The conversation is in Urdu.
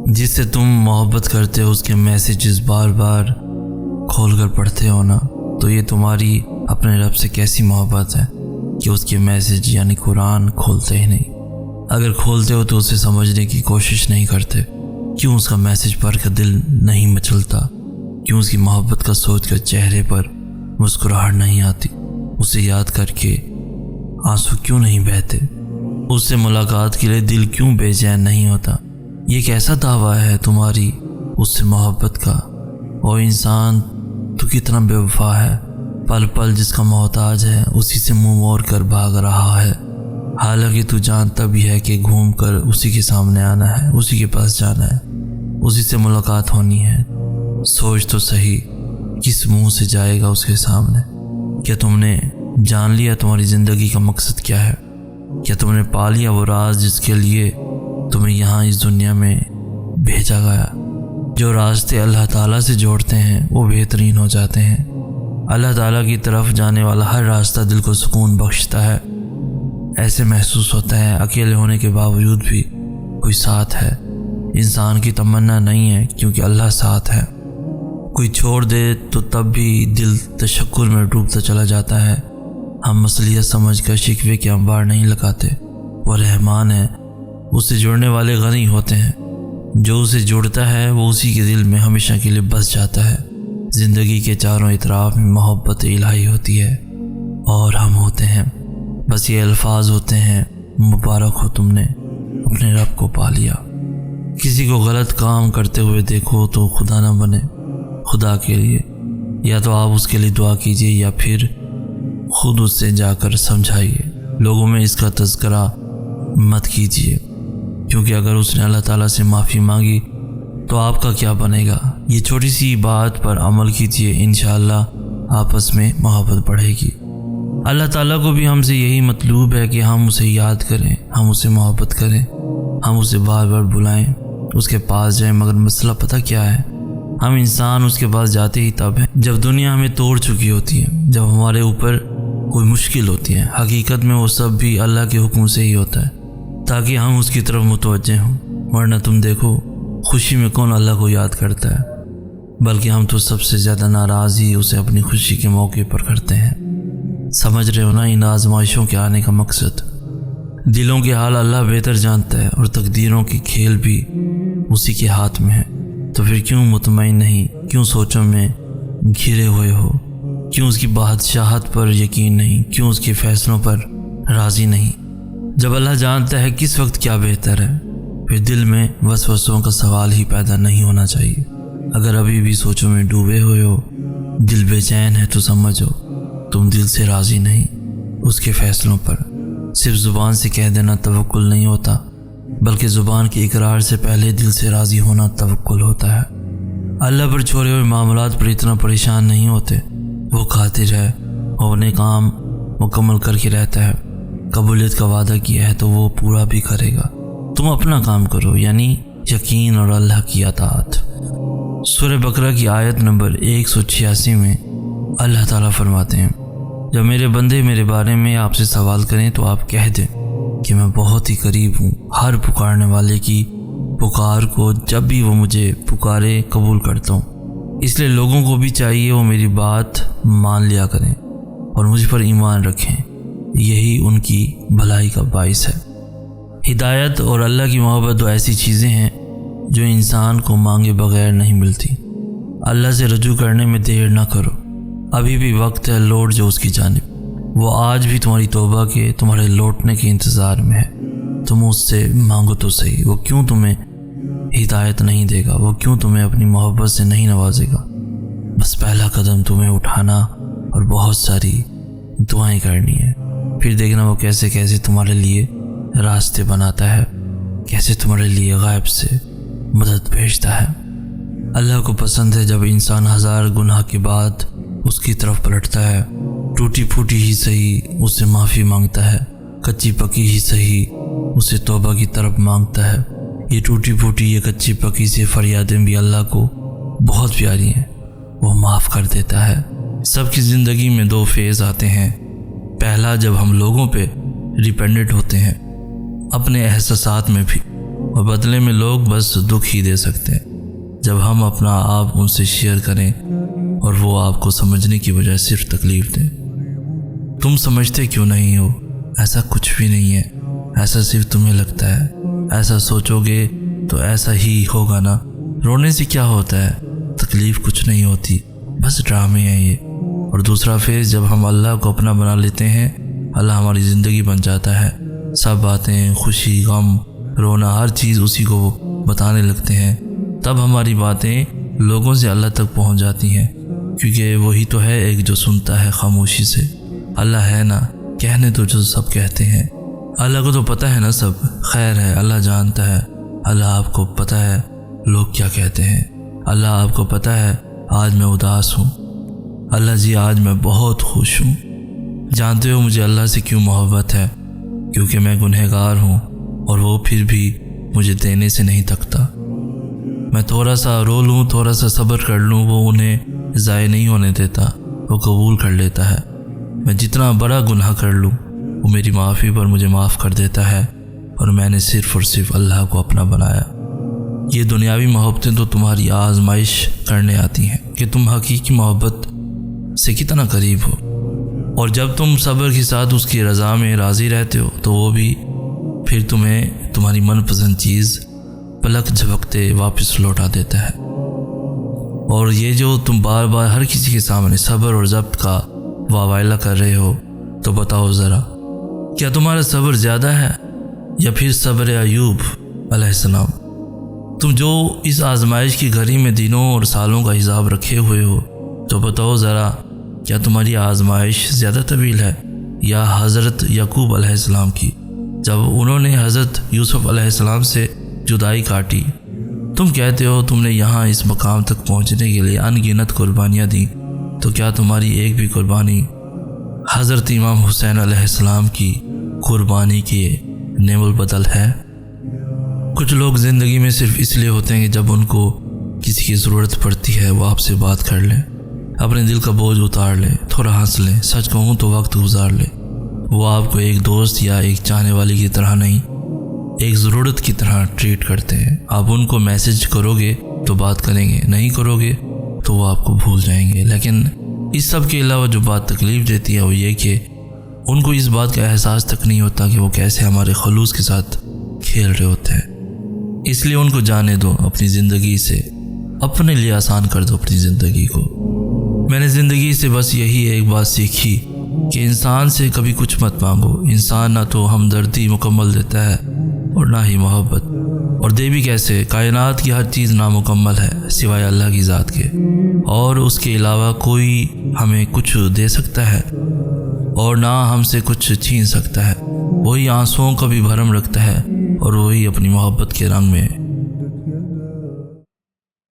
جس سے تم محبت کرتے ہو اس کے میسیجز بار بار کھول کر پڑھتے ہو نا، تو یہ تمہاری اپنے رب سے کیسی محبت ہے کہ اس کے میسیج یعنی قرآن کھولتے ہی نہیں۔ اگر کھولتے ہو تو اسے سمجھنے کی کوشش نہیں کرتے۔ کیوں اس کا میسیج پڑھ کر دل نہیں مچلتا؟ کیوں اس کی محبت کا سوچ کر چہرے پر مسکراہٹ نہیں آتی؟ اسے یاد کر کے آنسو کیوں نہیں بہتے؟ اس سے ملاقات کے لیے دل کیوں بے چین نہیں ہوتا؟ یہ کیسا دعویٰ ہے تمہاری اس سے محبت کا؟ او انسان، تو کتنا بے وفا ہے، پل پل جس کا محتاج ہے اسی سے منہ موڑ کر بھاگ رہا ہے، حالانکہ تو جانتا بھی ہے کہ گھوم کر اسی کے سامنے آنا ہے، اسی کے پاس جانا ہے، اسی سے ملاقات ہونی ہے۔ سوچ تو صحیح، کس منہ سے جائے گا اس کے سامنے؟ کیا تم نے جان لیا تمہاری زندگی کا مقصد کیا ہے؟ کیا تم نے پا لیا وہ راز جس کے لیے تمہیں یہاں اس دنیا میں بھیجا گیا؟ جو راستے اللہ تعالیٰ سے جوڑتے ہیں وہ بہترین ہو جاتے ہیں۔ اللہ تعالیٰ کی طرف جانے والا ہر راستہ دل کو سکون بخشتا ہے۔ ایسے محسوس ہوتا ہے اکیلے ہونے کے باوجود بھی کوئی ساتھ ہے۔ انسان کی تمنا نہیں ہے کیونکہ اللہ ساتھ ہے۔ کوئی چھوڑ دے تو تب بھی دل تشکر میں ڈوبتا چلا جاتا ہے۔ ہم مصلیحت سمجھ کر شکوے کے انبار نہیں لگاتے۔ وہ رحمان ہے، اس سے جڑنے والے غنی ہوتے ہیں۔ جو اسے جڑتا ہے وہ اسی کے دل میں ہمیشہ کے لیے بس جاتا ہے۔ زندگی کے چاروں اطراف میں محبت الہی ہوتی ہے اور ہم ہوتے ہیں۔ بس یہ الفاظ ہوتے ہیں، مبارک ہو تم نے اپنے رب کو پا لیا۔ کسی کو غلط کام کرتے ہوئے دیکھو تو خدا نہ بنے، خدا کے لیے یا تو آپ اس کے لیے دعا کیجیے یا پھر خود اس سے جا کر سمجھائیے۔ لوگوں میں اس کا تذکرہ مت کیجیے، کیونکہ اگر اس نے اللہ تعالیٰ سے معافی مانگی تو آپ کا کیا بنے گا؟ یہ چھوٹی سی بات پر عمل کیجیے، انشاءاللہ آپس میں محبت بڑھے گی۔ اللہ تعالیٰ کو بھی ہم سے یہی مطلوب ہے کہ ہم اسے یاد کریں، ہم اسے محبت کریں، ہم اسے بار بار بلائیں، اس کے پاس جائیں۔ مگر مسئلہ پتہ کیا ہے؟ ہم انسان اس کے پاس جاتے ہی تب ہیں جب دنیا ہمیں توڑ چکی ہوتی ہے، جب ہمارے اوپر کوئی مشکل ہوتی ہے۔ حقیقت میں وہ سب بھی اللہ کے حکم سے ہی ہوتا ہے تاکہ ہم اس کی طرف متوجہ ہوں، ورنہ تم دیکھو خوشی میں کون اللہ کو یاد کرتا ہے، بلکہ ہم تو سب سے زیادہ ناراض ہی اسے اپنی خوشی کے موقع پر کرتے ہیں۔ سمجھ رہے ہو نا ان آزمائشوں کے آنے کا مقصد؟ دلوں کے حال اللہ بہتر جانتا ہے اور تقدیروں کی کھیل بھی اسی کے ہاتھ میں ہے۔ تو پھر کیوں مطمئن نہیں؟ کیوں سوچوں میں گھرے ہوئے ہو؟ کیوں اس کی بادشاہت پر یقین نہیں؟ کیوں اس کے فیصلوں پر راضی نہیں؟ جب اللہ جانتا ہے کس وقت کیا بہتر ہے، پھر دل میں وسوسوں کا سوال ہی پیدا نہیں ہونا چاہیے۔ اگر ابھی بھی سوچوں میں ڈوبے ہوئے ہو، دل بے چین ہے، تو سمجھو تم دل سے راضی نہیں اس کے فیصلوں پر۔ صرف زبان سے کہہ دینا توکل نہیں ہوتا، بلکہ زبان کے اقرار سے پہلے دل سے راضی ہونا توکل ہوتا ہے۔ اللہ پر چھوڑے ہوئے معاملات پر اتنا پریشان نہیں ہوتے۔ وہ قادر ہے، وہ اپنے کام مکمل کر کے رہتا ہے۔ قبولیت کا وعدہ کیا ہے تو وہ پورا بھی کرے گا۔ تم اپنا کام کرو، یعنی یقین اور اللہ کی اطاعت۔ سورہ بقرہ کی آیت نمبر 186 میں اللہ تعالیٰ فرماتے ہیں، جب میرے بندے میرے بارے میں آپ سے سوال کریں تو آپ کہہ دیں کہ میں بہت ہی قریب ہوں، ہر پکارنے والے کی پکار کو جب بھی وہ مجھے پکارے قبول کرتا ہوں۔ اس لیے لوگوں کو بھی چاہیے وہ میری بات مان لیا کریں اور مجھ پر ایمان رکھیں، یہی ان کی بھلائی کا باعث ہے۔ ہدایت اور اللہ کی محبت دو ایسی چیزیں ہیں جو انسان کو مانگے بغیر نہیں ملتی۔ اللہ سے رجوع کرنے میں دیر نہ کرو، ابھی بھی وقت ہے، لوٹ جو اس کی جانب۔ وہ آج بھی تمہاری توبہ کے، تمہارے لوٹنے کے انتظار میں ہے۔ تم اس سے مانگو تو صحیح، وہ کیوں تمہیں ہدایت نہیں دے گا؟ وہ کیوں تمہیں اپنی محبت سے نہیں نوازے گا؟ بس پہلا قدم تمہیں اٹھانا اور بہت ساری دعائیں کرنی ہے، پھر دیکھنا وہ کیسے کیسے تمہارے لیے راستے بناتا ہے، کیسے تمہارے لیے غائب سے مدد بھیجتا ہے۔ اللہ کو پسند ہے جب انسان ہزار گناہ کے بعد اس کی طرف پلٹتا ہے، ٹوٹی پھوٹی ہی صحیح اس سے معافی مانگتا ہے، کچی پکی ہی صحیح اسے توبہ کی طرف مانگتا ہے۔ یہ ٹوٹی پھوٹی، یہ کچی پکی سے فریادیں بھی اللہ کو بہت پیاری ہیں، وہ معاف کر دیتا ہے۔ سب کی زندگی میں دو فیز آتے ہیں۔ پہلا جب ہم لوگوں پہ ڈیپینڈنٹ ہوتے ہیں، اپنے احساسات میں بھی، اور بدلے میں لوگ بس دکھ ہی دے سکتے ہیں جب ہم اپنا آپ ان سے شیئر کریں اور وہ آپ کو سمجھنے کی بجائے صرف تکلیف دیں۔ تم سمجھتے کیوں نہیں ہو؟ ایسا کچھ بھی نہیں ہے، ایسا صرف تمہیں لگتا ہے۔ ایسا سوچو گے تو ایسا ہی ہوگا نا۔ رونے سے کیا ہوتا ہے؟ تکلیف کچھ نہیں ہوتی، بس ڈرامے ہیں یہ۔ اور دوسرا فیز، جب ہم اللہ کو اپنا بنا لیتے ہیں، اللہ ہماری زندگی بن جاتا ہے۔ سب باتیں، خوشی، غم، رونا، ہر چیز اسی کو بتانے لگتے ہیں۔ تب ہماری باتیں لوگوں سے اللہ تک پہنچ جاتی ہیں، کیونکہ وہی تو ہے ایک جو سنتا ہے خاموشی سے۔ اللہ ہے نا، کہنے تو جو سب کہتے ہیں۔ اللہ کو تو پتہ ہے نا سب، خیر ہے، اللہ جانتا ہے۔ اللہ آپ کو پتہ ہے لوگ کیا کہتے ہیں۔ اللہ آپ کو پتہ ہے آج میں اداس ہوں، اللہ جی آج میں بہت خوش ہوں۔ جانتے ہو مجھے اللہ سے کیوں محبت ہے؟ کیونکہ میں گنہگار ہوں اور وہ پھر بھی مجھے دینے سے نہیں تھکتا۔ میں تھوڑا سا رو لوں، تھوڑا سا صبر کر لوں، وہ انہیں ضائع نہیں ہونے دیتا، وہ قبول کر لیتا ہے۔ میں جتنا بڑا گناہ کر لوں وہ میری معافی پر مجھے معاف کر دیتا ہے، اور میں نے صرف اور صرف اللہ کو اپنا بنایا۔ یہ دنیاوی محبتیں تو تمہاری آزمائش کرنے آتی ہیں کہ تم حقیقی محبت سے کتنا قریب ہو، اور جب تم صبر کے ساتھ اس کی رضا میں راضی رہتے ہو تو وہ بھی پھر تمہیں تمہاری من پسند چیز پلک جھپکتے واپس لوٹا دیتا ہے۔ اور یہ جو تم بار بار ہر کسی کے سامنے صبر اور ضبط کا واویلا کر رہے ہو، تو بتاؤ ذرا، کیا تمہارا صبر زیادہ ہے یا پھر صبر ایوب علیہ السلام؟ تم جو اس آزمائش کی گھڑی میں دنوں اور سالوں کا حساب رکھے ہوئے ہو، تو بتاؤ ذرا، کیا تمہاری آزمائش زیادہ طویل ہے یا حضرت یعقوب علیہ السلام کی، جب انہوں نے حضرت یوسف علیہ السلام سے جدائی کاٹی؟ تم کہتے ہو تم نے یہاں اس مقام تک پہنچنے کے لیے ان گنت قربانیاں دیں، تو کیا تمہاری ایک بھی قربانی حضرت امام حسین علیہ السلام کی قربانی کے نعم البدل ہے؟ کچھ لوگ زندگی میں صرف اس لیے ہوتے ہیں کہ جب ان کو کسی کی ضرورت پڑتی ہے وہ آپ سے بات کر لیں، اپنے دل کا بوجھ اتار لیں، تھوڑا ہنس لیں، سچ کہوں تو وقت گزار لیں۔ وہ آپ کو ایک دوست یا ایک چاہنے والی کی طرح نہیں، ایک ضرورت کی طرح ٹریٹ کرتے ہیں۔ آپ ان کو میسج کرو گے تو بات کریں گے، نہیں کرو گے تو وہ آپ کو بھول جائیں گے۔ لیکن اس سب کے علاوہ جو بات تکلیف دیتی ہے وہ یہ کہ ان کو اس بات کا احساس تک نہیں ہوتا کہ وہ کیسے ہمارے خلوص کے ساتھ کھیل رہے ہوتے ہیں۔ اس لیے ان کو جانے دو، اپنی زندگی سے اپنے لیے آسان کر دو اپنی زندگی کو۔ میں نے زندگی سے بس یہی ایک بات سیکھی کہ انسان سے کبھی کچھ مت مانگو۔ انسان نہ تو ہمدردی مکمل دیتا ہے اور نہ ہی محبت، اور دے بھی کیسے؟ کائنات کی ہر چیز نامکمل ہے سوائے اللہ کی ذات کے، اور اس کے علاوہ کوئی ہمیں کچھ دے سکتا ہے اور نہ ہم سے کچھ چھین سکتا ہے۔ وہی آنسوؤں کا بھی بھرم رکھتا ہے اور وہی اپنی محبت کے رنگ میں